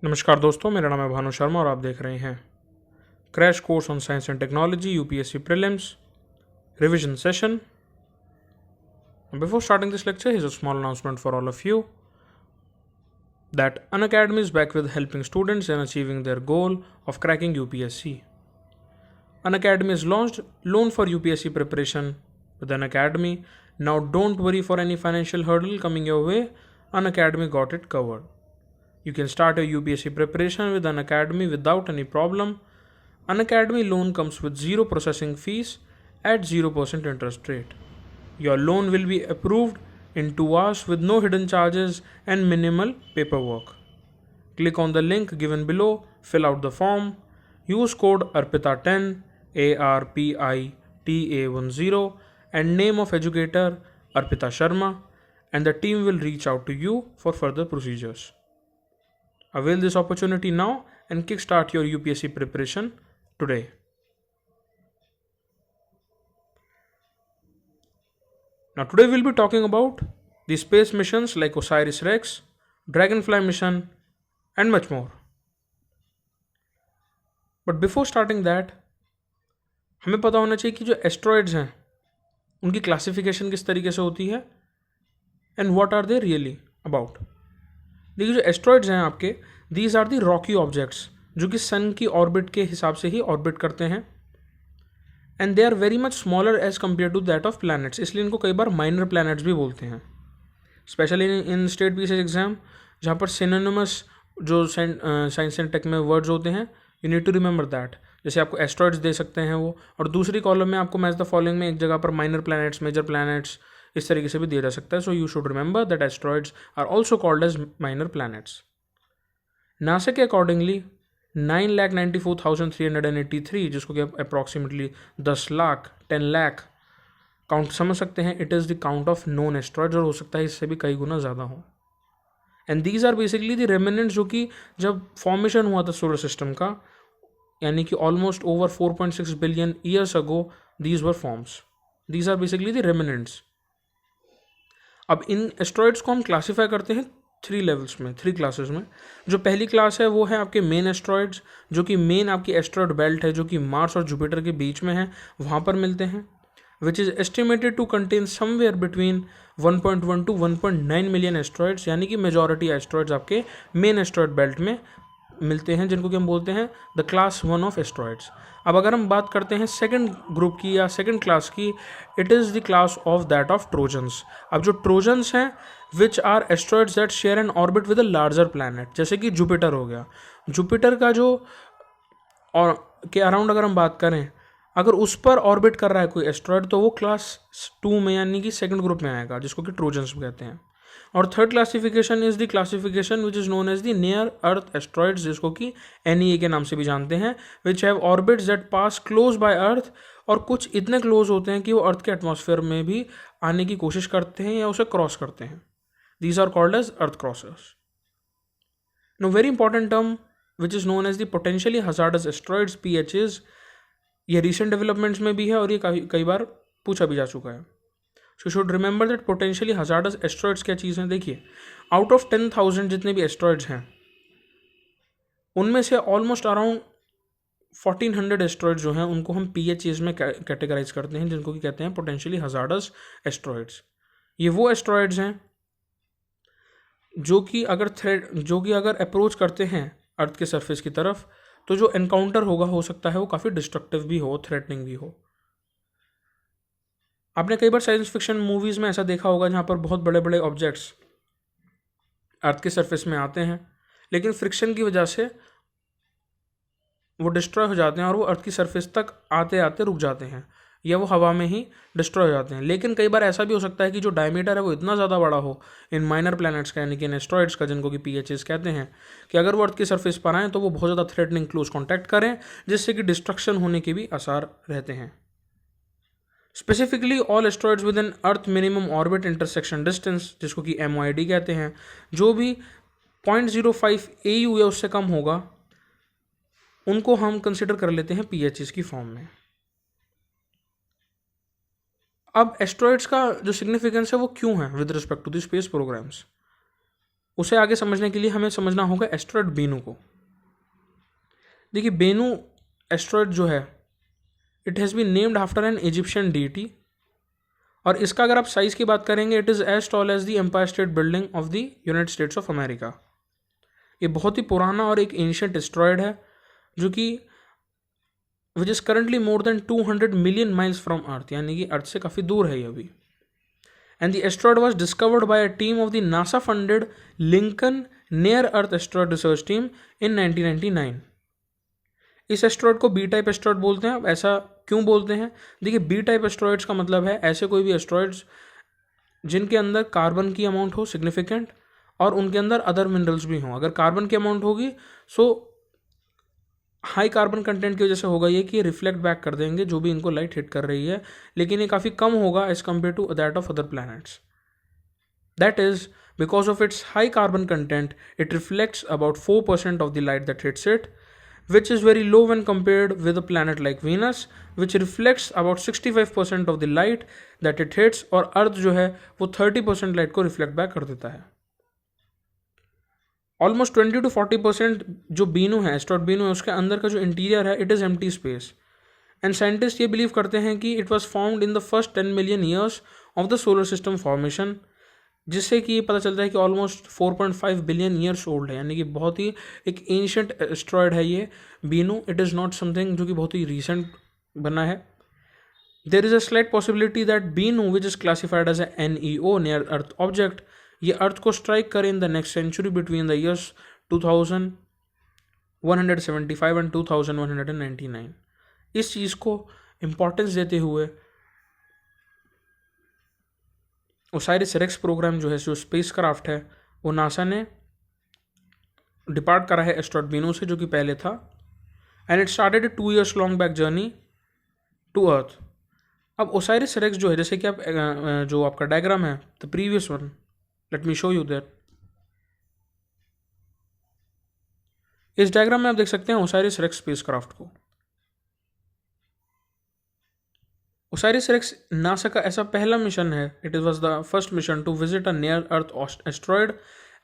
नमस्कार दोस्तों, मेरा नाम है भानु शर्मा और आप देख रहे हैं crash course on science and technology UPSC prelims revision session. Before starting this lecture, here's a small announcement for all of you that Unacademy is back with helping students in achieving their goal of cracking UPSC. Unacademy has launched Loan for UPSC preparation with Unacademy. Now don't worry for any financial hurdle coming your way. Unacademy got it covered. You can start your UPSC preparation with Unacademy without any problem. Unacademy loan comes with zero processing fees at 0% interest rate. Your loan will be approved in 2 hours with no hidden charges and minimal paperwork. Click on the link given below, fill out the form, use code ARPITA10 ARPITA10 and name of educator Arpita Sharma, and the team will reach out to you for further procedures. Avail this opportunity now and kickstart your UPSC preparation today. Now today we'll be talking about the space missions like OSIRIS-REx, Dragonfly mission and much more. But before starting that, हमें पता होना चाहिए कि जो asteroids हैं उनकी classification किस तरीके से होती है and what are they really about. देखिए, जो एस्ट्रॉयड्स हैं आपके, these are the rocky objects जो कि सन की ऑर्बिट के हिसाब से ही ऑर्बिट करते हैं and they are very much smaller as compare to that of planets. इसलिए इनको कई बार माइनर प्लैनेट्स भी बोलते हैं, specially in state PCS exam, जहाँ पर सिनोनिमस जो साइंस एंड टेक में वर्ड्स होते हैं, you need to remember that. जैसे आपको एस्ट्रॉयड्स दे सकते हैं वो, और दूसरी कॉलम में आपको मैच द फॉलोइंग में एक जगह पर माइनर प्लैनेट्स, मेजर प्लैनेट्स, इस तरीके से भी दिया जा सकता है. So you should remember that asteroids are also called as minor planets. NASA के अकॉर्डिंगली 9,94,383, जिसको कि अप्रॉक्सीमेटली 10 लाख 10 लाख काउंट समझ सकते हैं, it is the count of known asteroids, और हो सकता है इससे भी कई गुना ज़्यादा हो. And these are basically the remnants जो कि जब फॉर्मेशन हुआ था सोलर सिस्टम का, यानी कि almost over 4.6 billion years ago these were forms. These are basically the remnants. अब इन एस्ट्रॉयड्स को हम क्लासीफाई करते हैं 3 लेवल्स में, 3 क्लासेस में. जो पहली क्लास है वो है आपके मेन एस्ट्रॉयड्स, जो कि मेन आपकी एस्ट्रॉयड बेल्ट है जो कि मार्स और जुपिटर के बीच में है, वहाँ पर मिलते हैं, which is estimated to contain somewhere between 1.1 to 1.9 million asteroids. यानी कि मेजॉरिटी एस्ट्रॉयड्स आपके मेन एस्ट्रॉयड बेल्ट में मिलते हैं, जिनको कि हम बोलते हैं द क्लास 1 ऑफ एस्ट्रॉयड्स. अब अगर हम बात करते हैं सेकंड ग्रुप की या सेकंड क्लास की, it is the class of that of Trojans. अब जो ट्रोजन्स हैं, which are asteroids that share an orbit with a larger planet, जैसे कि जुपिटर हो गया. जुपिटर का जो और के अराउंड अगर हम बात करें, अगर उस पर ऑर्बिट कर रहा है कोई एस्ट्रॉयड, तो वो क्लास 2 में यानी कि सेकंड ग्रुप में आएगा, जिसको कि ट्रोजन्स कहते हैं. और third classification is the classification which is known as the near earth asteroids, जिसको कि NEA के नाम से भी जानते हैं, which have orbits that pass close by earth, और कुछ इतने क्लोज होते हैं कि वो अर्थ के एटमॉस्फेयर में भी आने की कोशिश करते हैं या उसे क्रॉस करते हैं. These are called as earth crossers. No very important term which is known as the potentially hazardous asteroids, PHs. ये रिसेंट डेवलपमेंट्स में भी है और ये कई बार पूछा भी जा चुका है. So should remember that potentially hazardous asteroids क्या चीज़ हैं. देखिए, आउट ऑफ 10,000 जितने भी एस्ट्रॉयड्स हैं, उनमें से ऑलमोस्ट अराउंड 1400 एस्ट्रॉयड्स जो हैं उनको हम PHs में कैटेगराइज करते हैं, जिनको कि कहते हैं पोटेंशियली हजार्डस एस्ट्रॉयड्स. ये वो एस्ट्रॉयड्स हैं जो कि अगर अप्रोच करते हैं अर्थ के सरफेस की तरफ, तो जो एनकाउंटर होगा हो सकता है वो काफ़ी डिस्ट्रक्टिव भी हो, थ्रेटनिंग भी हो. आपने कई बार साइंस फिक्शन मूवीज़ में ऐसा देखा होगा जहाँ पर बहुत बड़े बड़े ऑब्जेक्ट्स अर्थ के सरफेस में आते हैं, लेकिन फ्रिक्शन की वजह से वो डिस्ट्रॉय हो जाते हैं और वो अर्थ की सरफेस तक आते आते रुक जाते हैं, या वो हवा में ही डिस्ट्रॉय हो जाते हैं. लेकिन कई बार ऐसा भी हो सकता है कि जो डायमीटर है वो इतना ज़्यादा बड़ा हो इन माइनर प्लैनेट्स का, यानी कि इन एस्ट्रॉयड्स का, जिनको कि PHs कहते हैं, कि अगर वो अर्थ की सरफेस पर आएँ तो वो बहुत ज़्यादा थ्रेटनिंग क्लोज कॉन्टैक्ट करें, जिससे कि डिस्ट्रक्शन होने के भी आसार रहते हैं. Specifically all asteroids with in earth minimum orbit intersection distance, जिसको कि MOID कहते हैं, जो भी 0.05 AU या उससे कम होगा, उनको हम कंसिडर कर लेते हैं PHs की फॉर्म में. अब एस्ट्रॉयड्स का जो सिग्निफिकेंस है वो क्यों है with respect to the space programs, उसे आगे समझने के लिए हमें समझना होगा एस्ट्रॉयड बेनू को। देखिए बेनू एस्ट्रॉयड जो है it has been named after an Egyptian deity, और इसका अगर आप साइज़ की बात करेंगे it is as tall as the Empire State Building of the United States of America. ये बहुत ही पुराना और एक एंशियंट एस्ट्रॉयड है जो कि which is currently more than 200 million miles from earth, यानी कि अर्थ से काफ़ी दूर है ये अभी। And the asteroid was discovered by a team of the NASA funded Lincoln near earth asteroid research team in 1999। इस एस्ट्रॉयड को बी टाइप एस्ट्रॉयड बोलते हैं। अब ऐसा क्यों बोलते हैं? देखिए बी टाइप एस्ट्रॉयड्स का मतलब है ऐसे कोई भी एस्ट्रॉयड्स जिनके अंदर कार्बन की अमाउंट हो सिग्निफिकेंट और उनके अंदर अदर मिनरल्स भी हों। अगर कार्बन की अमाउंट होगी सो हाई कार्बन कंटेंट की वजह से होगा ये कि ये रिफ्लेक्ट बैक कर देंगे जो भी इनको लाइट हिट कर रही है, लेकिन ये काफ़ी कम होगा as compare to that of other planets. That is because of its high carbon content it reflects about 4% of the light that hits it, which is very low when compared with a planet like Venus, which reflects about 65% of the light that it hits, और अर्थ जो है वो 30% light को reflect back कर देता है। Almost 20 to 40% जो बीनू है एस्ट्रॉयड बीनू है उसके अंदर का जो इंटीरियर है it is empty space. And scientist ये बिलीव करते हैं कि it was found in the first 10 million years of the solar system formation, जिससे कि ये पता चलता है कि ऑलमोस्ट 4.5 बिलियन ईयर्स ओल्ड है, यानी कि बहुत ही एक एंशियंट एस्ट्रॉयड है ये Bennu. It is not something जो कि बहुत ही रिसेंट बना है। There is a slight possibility that Bennu which is classified as NEO near earth object ये अर्थ को स्ट्राइक करे in the next century between the years 2175 and 2199। इस चीज़ को इम्पोर्टेंस देते हुए ओसाइरिस रेक्स प्रोग्राम जो है जो स्पेस क्राफ्ट है वो नासा ने डिपार्ट करा है एस्ट्रॉयड बीनू से जो कि पहले था, and it started 2 years long back journey to earth. अब ओसाइरिस रेक्स जो है जैसे कि आप जो आपका डायग्राम है the previous one, let me show you that. इस डायग्राम में आप देख सकते हैं ओसाइरिस रेक्स स्पेस क्राफ्ट को। ओसाइरिस रेक्स नासा का ऐसा पहला मिशन है, it was the first mission to visit a near earth asteroid,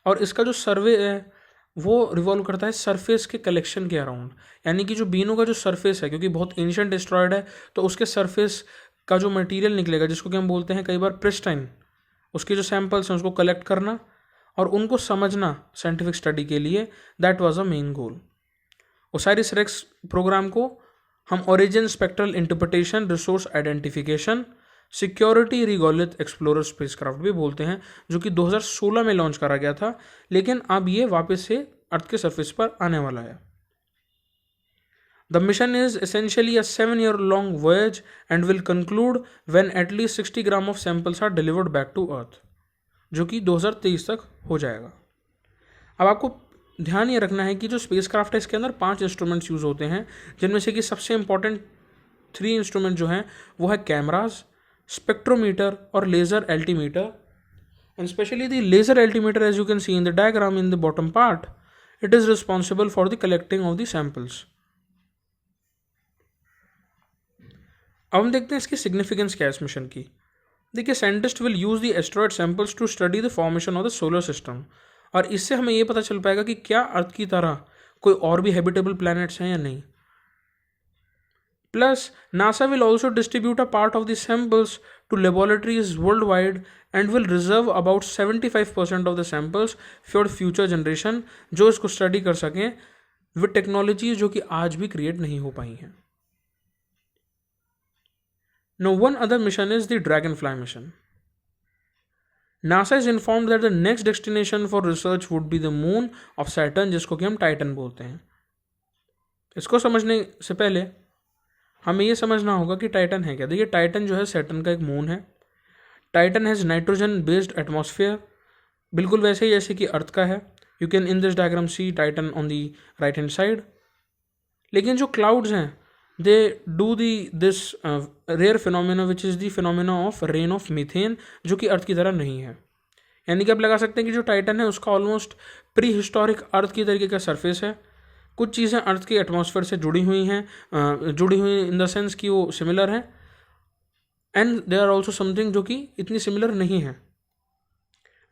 और इसका जो सर्वे है वो रिवॉल्व करता है सरफेस के कलेक्शन के अराउंड। यानी कि जो बीनू का जो सरफेस है क्योंकि बहुत एंशियंट एस्ट्रॉयड है तो उसके सरफेस का जो मटेरियल निकलेगा जिसको कि हम बोलते हैं कई बार प्रिस्टाइन, उसके जो सैंपल्स हैं उसको कलेक्ट करना और उनको समझना साइंटिफिक स्टडी के लिए, that was a main goal. Osiris Rex program को हम origin spectral interpretation resource identification security regolith explorer spacecraft भी बोलते हैं, जो कि 2016 में लॉन्च करा गया था, लेकिन अब ये वापस से अर्थ के सरफेस पर आने वाला है। The mission is essentially a 7-year long voyage and will conclude when at least 60 gram of samples are delivered back to earth, जो कि 2023 तक हो जाएगा। अब आपको ध्यान ये रखना है कि जो स्पेस क्राफ्ट है इसके अंदर 5 इंस्ट्रूमेंट्स यूज़ होते हैं, जिनमें से कि सबसे इंपॉर्टेंट 3 इंस्ट्रूमेंट जो हैं वो है कैमराज, स्पेक्ट्रोमीटर और laser altimeter. And specially the laser altimeter as you can see in the diagram in the bottom part, it is responsible for the collecting of the samples. अब हम देखते हैं इसकी सिग्निफिकेंस क्या है इस मिशन की। देखिए scientist will use the asteroid samples to study the formation of the solar system, और इससे हमें ये पता चल पाएगा कि क्या अर्थ की तरह कोई और भी हैबिटेबल प्लैनेट्स हैं या नहीं। Plus NASA will also distribute a part of the samples to laboratories world wide and will reserve about 75% of the samples for future generation, जो इसको स्टडी कर सकें विद टेक्नोलॉजी जो कि आज भी क्रिएट नहीं हो पाई हैं। Now, one other mission is the Dragonfly mission. NASA is informed that the next destination for research would be the moon of Saturn, जिसको कि हम टाइटन बोलते हैं। इसको समझने से पहले हमें ये समझना होगा कि टाइटन है क्या। देखिए टाइटन जो है सैटर्न का एक मून है। Titan has nitrogen based atmosphere, बिल्कुल वैसे ही जैसे कि अर्थ का है। You can in this diagram see Titan on the right hand side. लेकिन जो क्लाउड्स हैं they do this rare phenomena which is the phenomena of rain of methane, जो कि अर्थ की तरह नहीं है। यानी कि आप लगा सकते हैं कि जो टाइटन है उसका ऑलमोस्ट प्री हिस्टोरिक अर्थ की तरीके का सरफेस है। कुछ चीज़ें अर्थ के एटमॉस्फेयर से जुड़ी हुई हैं, जुड़ी हुई इन द सेंस कि वो सिमिलर हैं, and there are also something जो कि इतनी सिमिलर नहीं है।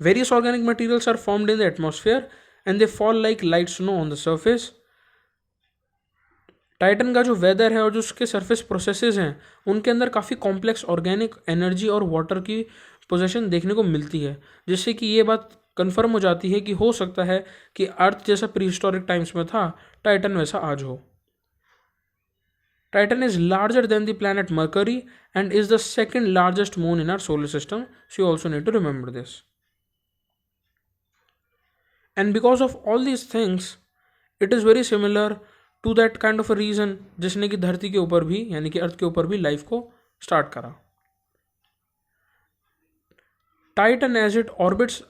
Various organic materials are formed in the atmosphere and they fall like light snow on the surface. Titan का जो वेदर है और जो उसके सरफेस प्रोसेसेस हैं उनके अंदर काफ़ी कॉम्प्लेक्स ऑर्गेनिक एनर्जी और वाटर की पोजीशन देखने को मिलती है, जिससे कि ये बात कंफर्म हो जाती है कि हो सकता है कि अर्थ जैसा प्री हिस्टोरिक टाइम्स में था, टाइटन वैसा आज हो. Titan is larger than the planet Mercury and is the second largest moon in our solar system, so you also need to remember this. And because of all these things it is very similar to that kind of a region जिसने कि धरती के ऊपर भी यानी कि अर्थ के ऊपर भी लाइफ को स्टार्ट करा. Titan as it orbits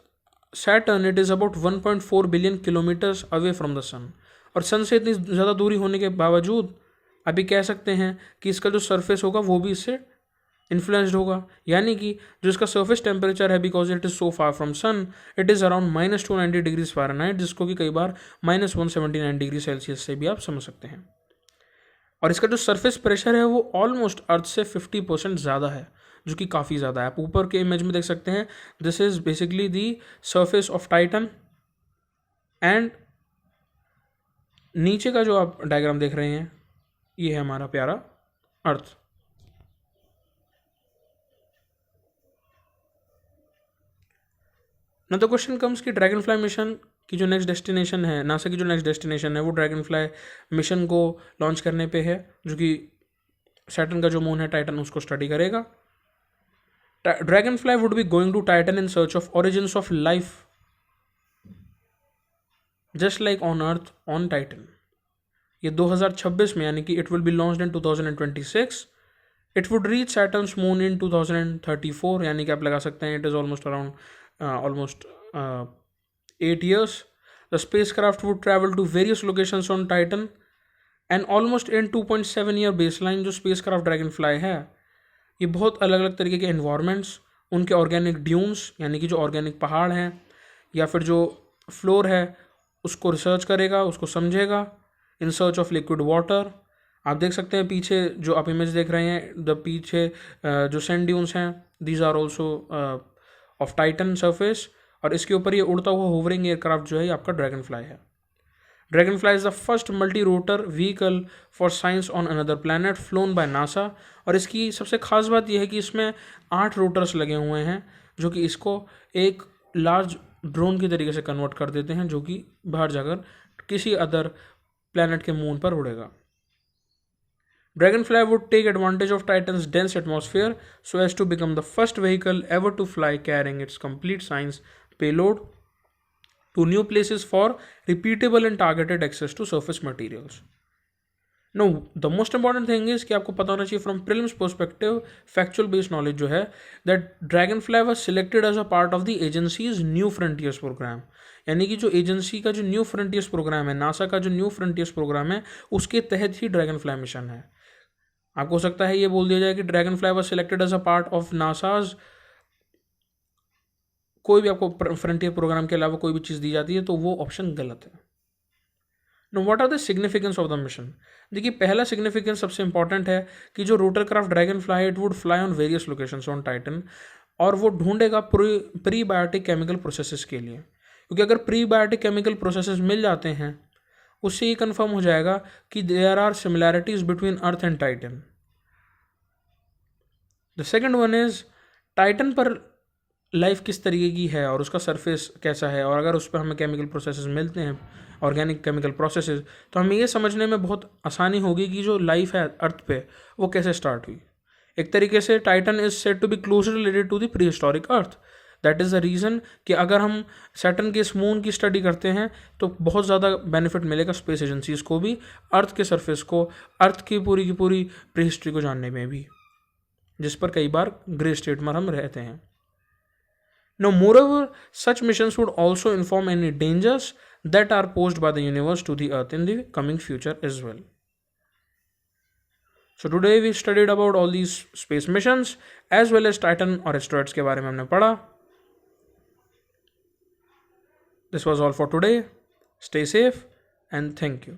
Saturn it is about 1.4 billion kilometres away from the sun. और सन से इतनी ज़्यादा दूरी होने के बावजूद अभी कह सकते हैं कि इसका जो सरफेस होगा वो भी इससे इन्फ्लुएंस्ड होगा, यानी कि जो इसका सरफेस टेम्परेचर है because it is so far from sun it is around -290 degrees Fahrenheit, जिसको कि कई बार -179 डिग्री सेल्सियस से भी आप समझ सकते हैं. और इसका जो सरफेस प्रेशर है वो ऑलमोस्ट अर्थ से 50% ज़्यादा है, जो कि काफ़ी ज़्यादा है. आप ऊपर के इमेज में देख सकते हैं, this is basically the surface of Titan and नीचे का जो आप डायग्राम देख रहे हैं ये है हमारा प्यारा अर्थ. ना तो क्वेश्चन कम्स कि ड्रैगन फ्लाई मिशन की जो नेक्स्ट डेस्टिनेशन है, नासा की जो नेक्स्ट डेस्टिनेशन है वो ड्रैगन फ्लाई मिशन को लॉन्च करने पे है, जो कि सैटर्न का जो मून है टाइटन उसको स्टडी करेगा. Dragonfly would be going to Titan in search of origins of life just like on earth on Titan. ये 2026 में यानी कि it will be launched in 2026. It would reach Saturn's moon in 2034, यानी कि आप लगा सकते हैं it is almost around almost 8 years. The spacecraft would travel to various locations on Titan and almost in 2.7 year baseline जो spacecraft Dragonfly है ये बहुत अलग अलग तरीके के environments, उनके organic dunes यानी कि जो organic पहाड़ हैं या फिर जो फ्लोर है उसको रिसर्च करेगा, उसको समझेगा इन सर्च ऑफ लिक्विड वाटर. आप देख सकते हैं पीछे जो आप इमेज देख रहे हैं, द पीछे जो सैंड ड्यून्स हैं these are also of Titan surface, और इसके ऊपर ये उड़ता हुआ होवरिंग एयरक्राफ्ट जो है ये आपका ड्रैगन फ्लाई है. Dragon fly is the first multi rotor vehicle for science on another planet phloem by NASA. और इसकी सबसे खास बात यह है कि इसमें 8 रोटर्स लगे हुए हैं जो कि इसको एक लार्ज ड्रोन की तरीके से कन्वर्ट कर देते हैं, जो कि बाहर जाकर किसी अदर प्लैनेट के मून पर उड़ेगा. Dragonfly would take advantage of Titan's dense atmosphere so as to become the first vehicle ever to fly carrying its complete science payload to new places for repeatable and targeted access to surface materials. Now, the most important thing is कि आपको पता होना चाहिए from prelims perspective, factual based knowledge जो है that Dragonfly was selected as a part of the agency's New Frontiers program. यानी कि जो एजेंसी का जो न्यू फ्रंटियर्स प्रोग्राम है, नासा का जो न्यू फ्रंटियर्स प्रोग्राम है उसके तहत ही ड्रैगन फ्लाई मिशन है. आपको हो सकता है ये बोल दिया जाए कि Dragonfly was selected as a part of NASA's, कोई भी आपको फ्रंटियर प्रोग्राम के अलावा कोई भी चीज़ दी जाती है तो वो ऑप्शन गलत है. No what are the significance of the mission. देखिए पहला सिग्निफिकेंस सबसे इंपॉर्टेंट है कि जो rotorcraft Dragonfly it would fly on various locations on Titan, और वो ढूंढेगा प्रीबायोटिक केमिकल प्रोसेसेस के लिए, क्योंकि अगर प्रीबायोटिक केमिकल प्रोसेसेस मिल जाते हैं उससे ये कंफर्म हो जाएगा कि there are similarities between earth and Titan. The second one is Titan पर लाइफ किस तरीके की है और उसका सरफेस कैसा है, और अगर उस पर हमें केमिकल प्रोसेसेस मिलते हैं, ऑर्गेनिक केमिकल प्रोसेसेस, तो हमें ये समझने में बहुत आसानी होगी कि जो लाइफ है अर्थ पे वो कैसे स्टार्ट हुई. एक तरीके से Titan is said to be closely related to the prehistoric earth. That is the reason कि अगर हम सैटर्न के इस मून की स्टडी करते हैं तो बहुत ज़्यादा बेनिफिट मिलेगा स्पेस एजेंसीज को भी, अर्थ के सरफेस को, अर्थ की पूरी प्री हिस्ट्री को जानने में भी, जिस पर कई बार ग्रे स्टेट में हम रहते हैं. No moreover such missions would also inform any dangers that are posed by the universe to the earth in the coming future as well. So today we studied about all these space missions as well as Titan और asteroids के बारे में हमने पढ़ा. This was all for today. Stay safe and thank you.